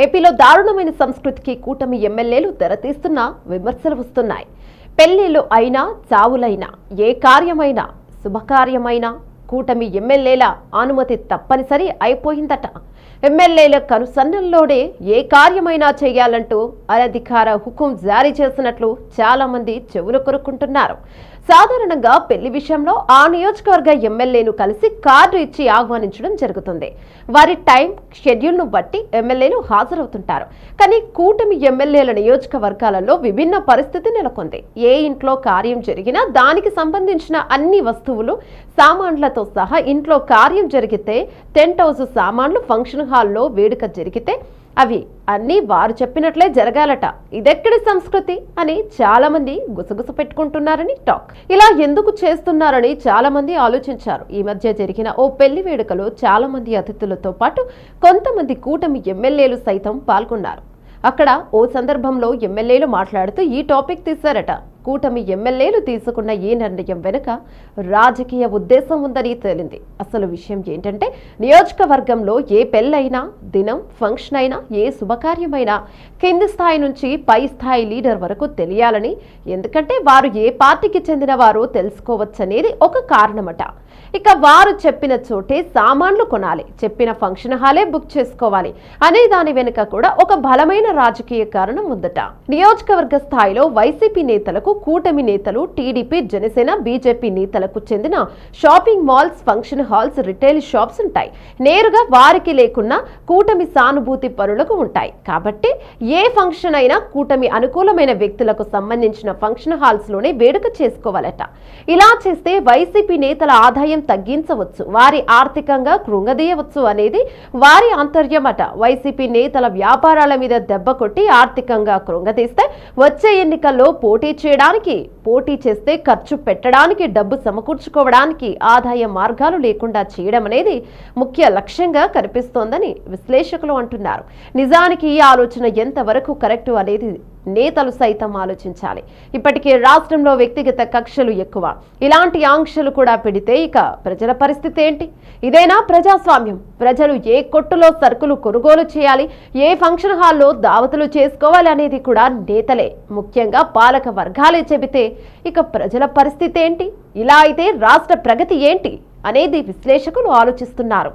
ఏపీలో దారుణమైన సంస్కృతికి కూటమి ఎమ్మెల్యేలు తెరతీస్తున్న విమర్శలు వస్తున్నాయి. పెళ్లిళ్లు అయినా చావులైనా ఏ కార్యమైనా శుభకార్యమైనా కూటమి ఎమ్మెల్యేల అనుమతి తప్పనిసరి అయిపోయిందట. ఎమ్మెల్యేల కనుసన్నల్లోనే ఏ కార్యమైనా చేయాలంటూ అనధికార హుకుం జారీ చేసినట్లు చాలా మంది చెవులు కొరుక్కుంటున్నారు. సాధారణంగా పెళ్లి విషయంలో ఆ నియోజకవర్గ ఎమ్మెల్యేను కలిసి కార్డు ఇచ్చి ఆహ్వానించడం జరుగుతుంది. వారి టైం షెడ్యూల్ను బట్టి ఎమ్మెల్యేలు హాజరవుతుంటారు. కానీ కూటమి ఎమ్మెల్యేల నియోజకవర్గాలలో విభిన్న పరిస్థితి నెలకొంది. ఏ ఇంట్లో కార్యం జరిగినా దానికి సంబంధించిన అన్ని వస్తువులు సామాన్లతో సహా ఇంట్లో కార్యం జరిగితే, టెంట్ హౌస్ సామాన్లు ఫంక్షన్ హాల్లో వేడుక జరిగితే అవి అన్నీ వారు చెప్పినట్లే జరగాలట. ఇదెక్కడి సంస్కృతి అని చాలా మంది గుసగుస పెట్టుకుంటున్నారని టాక్. ఇలా ఎందుకు చేస్తున్నారని చాలా మంది ఆలోచించారు. ఈ మధ్య జరిగిన ఓ పెళ్లి వేడుకలో చాలా మంది అతిథులతో పాటు కొంతమంది కూటమి ఎమ్మెల్యేలు సైతం పాల్గొన్నారు. అక్కడ ఓ సందర్భంలో ఎమ్మెల్యేలు మాట్లాడుతూ ఈ టాపిక్ తీశారట. కూటమి ఎమ్మెల్యేలు తీసుకున్న ఈ నిర్ణయం వెనుక రాజకీయ ఉద్దేశం ఉందని తేలింది. అసలు విషయం ఏంటంటే, నియోజకవర్గంలో ఏ పెళ్లైనా, దినం, ఫంక్షన్ అయినా, ఏ శుభకార్యమైనా కింది స్థాయి నుంచి పై స్థాయి లీడర్ వరకు తెలియాలని, ఎందుకంటే వారు ఏ పార్టీకి చెందిన వారో తెలుసుకోవచ్చనేది ఒక కారణమట. ఇక వారు చెప్పిన చోటే సామాన్లు కొనాలి, చెప్పిన ఫంక్షన్ హాలే బుక్ చేసుకోవాలి అనే దాని వెనుక కూడా ఒక బలమైన రాజకీయ కారణం ఉందట. నియోజకవర్గ స్థాయిలో వైసీపీ నేతలకు, కూటమి నేతలు, టీడీపీ, జనసేన, బీజేపీ నేతలకు చెందిన shopping malls, function halls, retail shops ఉంటాయి. నేరుగా వారికి లేకున్నా కూటమి సానుభూతి పరులకు ఉంటాయి. కాబట్టి ఏ ఫంక్షన్ అయినా కూటమి అనుకూలమైన వ్యక్తులకు సంబంధించిన ఫంక్షన్ హాల్స్ లోనే వేడుక చేసుకోవాలట. ఇలా చేస్తే వైసీపీ నేతల ఆదాయం తగ్గించవచ్చు, వారి ఆర్థికంగా కృంగదీయవచ్చు అనేది వారి ఆంతర్యమట. వైసీపీ నేతల వ్యాపారాల మీద దెబ్బ కొట్టి ఆర్థికంగా కృంగదీస్తే వచ్చే ఎన్నికల్లో పోటీ చేస్తే ఖర్చు పెట్టడానికి, డబ్బు సమకూర్చుకోవడానికి ఆదాయ మార్గాలు లేకుండా చేయడం అనేది ముఖ్య లక్ష్యంగా కనిపిస్తోందని విశ్లేషకులు అంటున్నారు. నిజానికి ఈ ఆలోచన ఎంతవరకు కరెక్టు అనేది నేతలు సైతం ఆలోచించాలి. ఇప్పటికే రాష్ట్రంలో వ్యక్తిగత కక్షలు ఎక్కువ. ఇలాంటి ఆంక్షలు కూడా పెడితే ఇక ప్రజల పరిస్థితి ఏంటి? ఇదేనా ప్రజాస్వామ్యం? ప్రజలు ఏ కొట్టులో సరుకులు కొనుగోలు చేయాలి, ఏ ఫంక్షన్ హాల్లో దావతులు చేసుకోవాలి అనేది కూడా నేతలే, ముఖ్యంగా పాలక వర్గాలే చెబితే ఇక ప్రజల పరిస్థితి ఏంటి? ఇలా అయితే రాష్ట్ర ప్రగతి ఏంటి అనేది విశ్లేషకులు ఆలోచిస్తున్నారు.